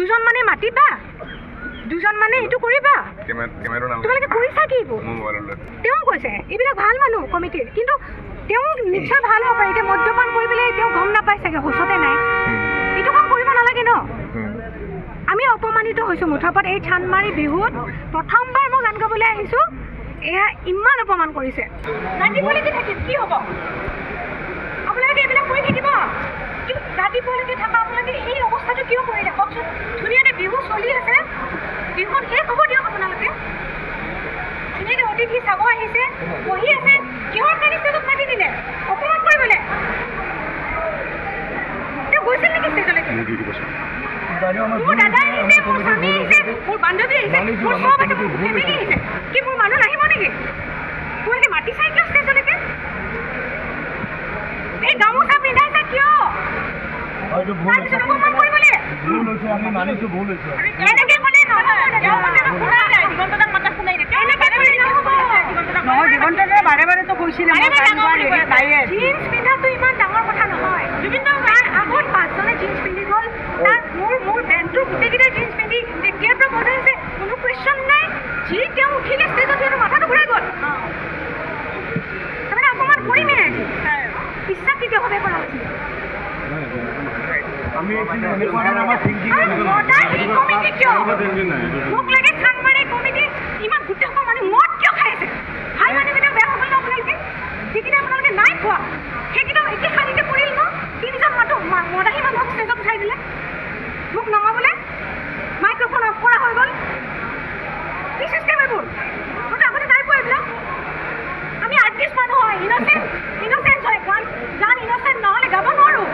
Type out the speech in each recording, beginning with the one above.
দুজন মানে মাতিবা দুজন মানে এইটো কৰিবা তোমালোকে কৰিছা কি তেওঁ কৈছে এইবিলাক ভাল মানুহ কমিটিৰ কিন্তু তেওঁ নিশ্চয় ভাল হ'ব পাৰে এতিয়া মদ্যপান কৰি পেলাই তেওঁ গম নাপাই চাগে হুঁচতে নাই এইটো কাম কৰিব নালাগে ন আমি অপমানিত হৈছোঁ মুঠাপাত এই চান্দমাৰী বিহুত প্ৰথমবাৰ মই গান গাবলৈ আহিছোঁ এয়া ইমান অপমান কৰিছে ৰাতিপুৱালৈকে থাকিম কি হ'ব আপোনালোকে এইবিলাক কৰি থাকিব ৰাতিপুৱালৈকে থকা আপোনালোকে এই অৱস্থাটো কিয় কৰিলে কওকচোন ধুনীয়াকৈ বিহু চলি আছে বিহুখন শেষ হ'ব দিয়ক আপোনালোকে ধুনীয়াকৈ অতিথি চাব আহিছে বহি আছে কিহৰ কাৰণে ষ্টেজত মাতি দিলে অপমান কৰিবলৈ তেওঁ গৈছিল নেকি ষ্টেজলৈকে মোৰ দাদা আহিছে মোৰ স্বামী আহিছে মোৰ বান্ধৱী আহিছে মোৰ চব আছে মোৰ ফেমিলি আহিছে কি মোৰ মানুহ নাহিব নেকি তোমালোকে মাতি চাই কিয় ষ্টেজলৈকে এই গামোচা পিন্ধাইছা কিয় বাৰে বাৰেতো কৈছিলে জিন্স পিন্ধাটো ইমান ডাঙৰ কথা নহয় তাৰ আগত 5জনে জিন্স পিন্ধি গ'ল তাৰ মোৰ বেণ্ডটো গোটেইকেইটাই জিন্স পিন্ধি তেতিয়াৰ পৰা বজাইছে কোনো কুৱেশ্যন নাই যি তেওঁ উঠিলে ষ্টেজত সিহঁতৰ মাথাটো ঘূৰাই গ'ল তাৰমানে অকণমান কৰিমেই আজি বিশ্বাস কেতিয়া সদায় কৰা হৈছিল মোক লাগে চান্দমাৰী কমিটি ইমান গোটেই মানুহ মদ কিয় খাই আছে ভাল মানুহকেইটা বেয়া হ'ব ন আপোনালোকে যিকেইটা আপোনালোকে নাই খোৱা সেইকেইটা একে শাৰীতে পৰিল ন 3জন মানুহ মদাহী মানুহক ষ্টেজত উঠাই দিলে মোক নমাবলৈ মাইক্ৰফোন অফ কৰা হৈ গ'ল কি চিষ্টেম এইবোৰ মইতো আগতে নাই পোৱা এইবিলাক আমি আৰ্টিষ্ট মানুহ হয় ইনচেঞ্চ হয় গান ইনচেঞ্চ নহ'লে গাব নোৱাৰোঁ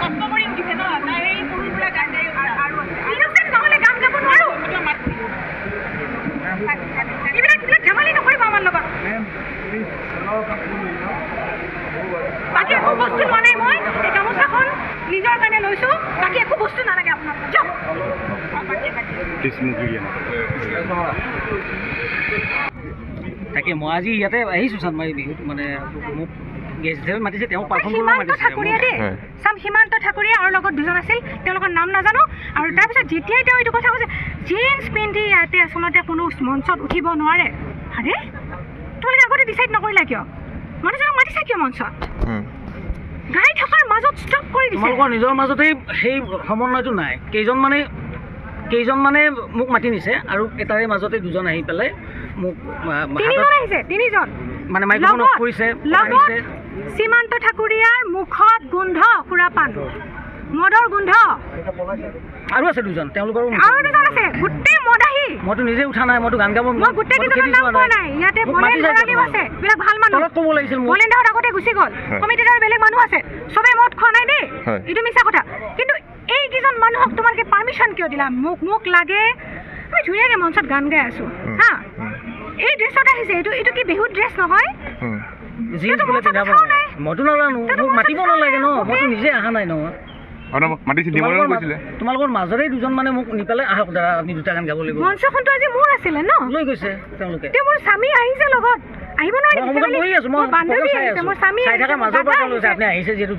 কষ্ট কৰি উঠিছে ন তাৰ এই সৰুৰ পৰা গান গাই আৰু ইনচেঞ্চ নহ'লে গান গাব নোৱাৰোঁ এইবিলাক ধেমালি নকৰিব আমাৰ লগত বাকী একো বস্তু লোৱা নাই মই এই গামোচাখন নিজৰ কাৰণে লৈছোঁ বাকী একো বস্তু নালাগে আপোনাক তাকে মই আজি ইয়াতে আহিছোঁ চান্দমাৰী বিহুত মানে মোক গেষ্ট হিচাপে মাতিছে তেওঁ পাৰফৰ্ম কৰিব মাতিছে সীমান্ত ঠাকুৰীয়া আৰু লগত দুজন আছিল তেওঁলোকৰ নাম নাজানো আৰু তাৰপিছত যেতিয়াই তেওঁ এইটো কথা কৈছে জিন্স পিন্ধি ইয়াতে আচলতে কোনো মঞ্চত উঠিব নোৱাৰে আৰে তোমালোকে আগতে ডিচাইড নকৰিলা কিয় মানুহজনক মাতিছা কিয় মঞ্চত গাই থকাৰ মাজত ষ্টপ কৰি দিছে তোমালোকৰ নিজৰ মাজতেই সেই সমন্বয়টো নাই কেইজন মানে মোক মাতি নিছে আৰু এটাৰে মাজতে দুজন আহি পেলাই মোক তিনিজন মানে মাইক্ৰফোন অফ কৰিছে সীমান্ত ঠাকুৰীয়াৰ মুখত গোন্ধ সুৰাপান মদৰ গোন্ধ আৰু আছে দুজন তেওঁলোকৰ আৰু দুজন আছে গোটেই মদাহী মইতো নিজে উঠা নাই মইতো গান গাব মই গোটেইকেইজনৰ নাম কোৱা নাই ইয়াতে বলেন বৰালীও আছে বিলাক ভাল মানুহ তলত ক'ব লাগিছিল বলেন দাহঁত আগতে গুচি গ'ল কমিটিৰ আৰু বেলেগ মানুহ আছে চবেই মদ খোৱা নাই দেই এইটো মিছা কথা কিন্তু এইকেইজন মানুহক তোমালোকে পাৰ্মিশ্যন কিয় দিলা মোক লাগে আমি ধুনীয়াকৈ মঞ্চত গান গাই আছোঁ হা এই ড্ৰেছত আহিছে এইটো কি বিহুত ড্ৰেছ নহয় মইতো নাজানো মোক মাতিব নালাগে ন মইতো নিজে অহা নাই ন তোমালোকৰ মাজৰে দুজন মানে মোক নি পেলাই আহক দাদা আপুনি দুটা গান গাব লাগিব মঞ্চখনতো আজি মোৰ আছিলে ন লৈ গৈছে তেওঁলোকে মোৰ স্বামী আহিছে লগত আহিব নোৱাৰে মোৰ স্বামী চাই থকা মাজৰ পৰা লৈছে আপুনি আহিছে যিহেতু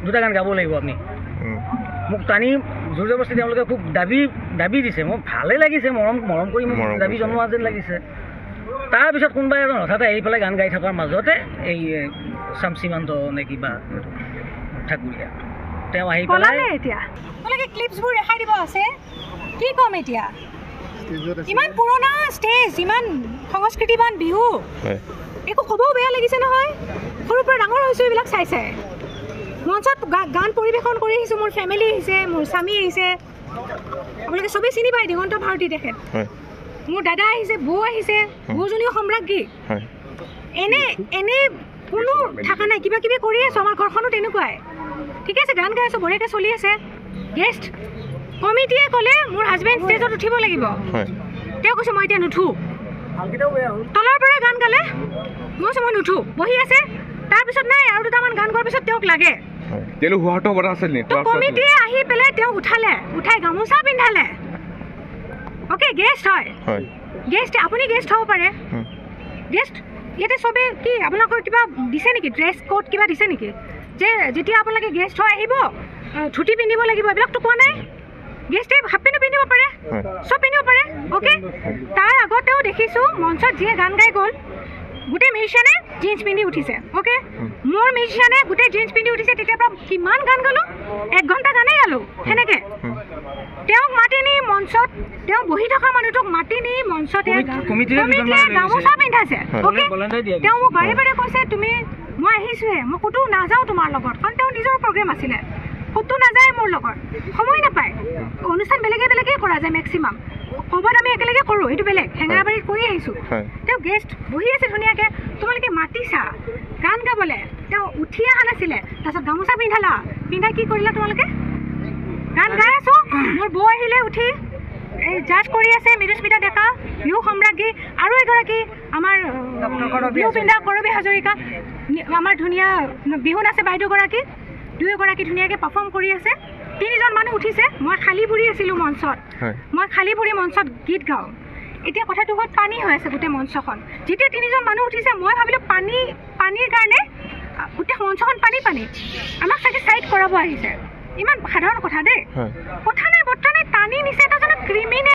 দুটা গান গাব লাগিব আপুনি মোক টানি জোৰ জবৰদস্তি তেওঁলোকে খুব দাবী দিছে মোক ভালেই লাগিছে মৰম কৰি মোক দাবী জনোৱা যেন লাগিছে তাৰপিছত কোনোবা এজন হঠাতে আহি পেলাই গান গাই থকাৰ মাজতে এই সীমান্ত নে কিবা ঠাকুৰীয়া তেওঁ আহি পেলাই এতিয়া আপোনালোকে ক্লিপছবোৰ দেখাই দিব আছে কি ক'ম এতিয়া ইমান পুৰণা ষ্টেজ ইমান সংস্কৃতিবান বিহু একো ক'বও বেয়া লাগিছে নহয় সৰুৰ পৰা ডাঙৰ হৈছোঁ এইবিলাক চাই মঞ্চত গান পৰিৱেশন কৰি আহিছোঁ মোৰ ফেমিলি আহিছে মোৰ স্বামী আহিছে আপোনালোকে চবেই চিনি পায় দিগন্ত ভাৰতী তেখেত মোৰ দাদা আহিছে বৌ আহিছে বৌজনীও সম্ৰাজ্ঞী এনে কোনো থকা নাই কিবা কিবি কৰি আছোঁ আমাৰ ঘৰখনো তেনেকুৱাই ঠিক আছে গান গাই আছোঁ বঢ়িয়াকৈ চলি আছে গেষ্ট কমিটিয়ে ক'লে মোৰ হাজবেণ্ড ষ্টেজত উঠিব লাগিব তেওঁ কৈছে মই এতিয়া নুঠোঁ তলৰ পৰা গান গালে মই কৈছোঁ মই নুঠোঁ বহি আছে তাৰপিছত নাই আৰু দুটামান গান গোৱাৰ পিছত তেওঁক লাগে কমিটিয়ে আহি পেলাই তেওঁক উঠাই গামোচা পিন্ধালে অ'কে গেষ্ট হয় গেষ্ট আপুনি গেষ্ট হ'ব পাৰে গেষ্ট ইয়াতে চবে কি আপোনালোকৰ কিবা দিছে নেকি ড্ৰেছ কোড কিবা দিছে নেকি যে যেতিয়া আপোনালোকে গেষ্ট হৈ আহিব ধুতি পিন্ধিব লাগিব এইবিলাকতো কোৱা নাই গেষ্টে হাফ পেণ্টো পিন্ধিব পাৰে, চব পিন্ধিব পাৰে। অ'কে, তাৰ আগতেও দেখিছোঁ মঞ্চত যিয়ে গান গাই গ'ল গোটেই মিউজিচিয়ানে জিন্স পিন্ধি উঠিছে। অ'কে, মোৰ মিউজিচিয়ানে গোটেই জিন্স পিন্ধি উঠিছে। তেতিয়াৰ পৰা কিমান গান গালোঁ, 1 ঘণ্টা গানেই গালোঁ সেনেকৈ। তেওঁক মাতি নি মঞ্চত, তেওঁ বহি থকা মানুহটোক মাতি নি মঞ্চত কমিটিয়ে গামোচা পিন্ধাইছে। অ'কে, তেওঁ মোক বাৰে বাৰে কৈছে তুমি, মই আহিছোঁহে, মই ক'তো নাযাওঁ তোমাৰ লগত, কাৰণ তেওঁ নিজৰ প্ৰগ্ৰেম আছিলে, ক'তো নাযায় মোৰ লগত, সময় নাপায়। অনুষ্ঠান বেলেগে বেলেগেই কৰা যায় মেক্সিমাম, ক'ৰবাত আমি একেলগে কৰোঁ, এইটো বেলেগ, হেঙেৰাবাৰীত কৰি আহিছোঁ। তেওঁ গেষ্ট বহি আছে ধুনীয়াকৈ, তোমালোকে মাতিছা গান গাবলৈ, তেওঁ উঠি অহা নাছিলে। তাৰপিছত গামোচা পিন্ধালা, পিন্ধাই কি কৰিলা তোমালোকে? গান গাই আছোঁ, মোৰ বৌ আহিলে উঠি এই জাজ কৰি আছে মৃদুস্মিতা ডেকা, বিহু সম্ৰাজ্ঞী, আৰু এগৰাকী আমাৰ বিহু পিন্ধা কৰবী হাজৰিকা, আমাৰ ধুনীয়া বিহু নাচে বাইদেউগৰাকী, দুয়োগৰাকী ধুনীয়াকৈ পাৰফৰ্ম কৰি আছে। 3জন মানুহ উঠিছে, মই খালী ভৰি আছিলোঁ মঞ্চত, মই খালী ভৰি মঞ্চত গীত গাওঁ। এতিয়া কথাটো হ'ল পানী হৈ আছে গোটেই মঞ্চখন। যেতিয়া 3জন মানুহ উঠিছে মই ভাবিলোঁ পানীৰ কাৰণে গোটেই মঞ্চখন পানী, আমাক চাগে চাইড কৰাব আহিছে। ইমান সাধাৰণ কথা দেই, কথা নাই বৰ্তা নাই, টানি নিছে এটা ক্ৰিমিনেল।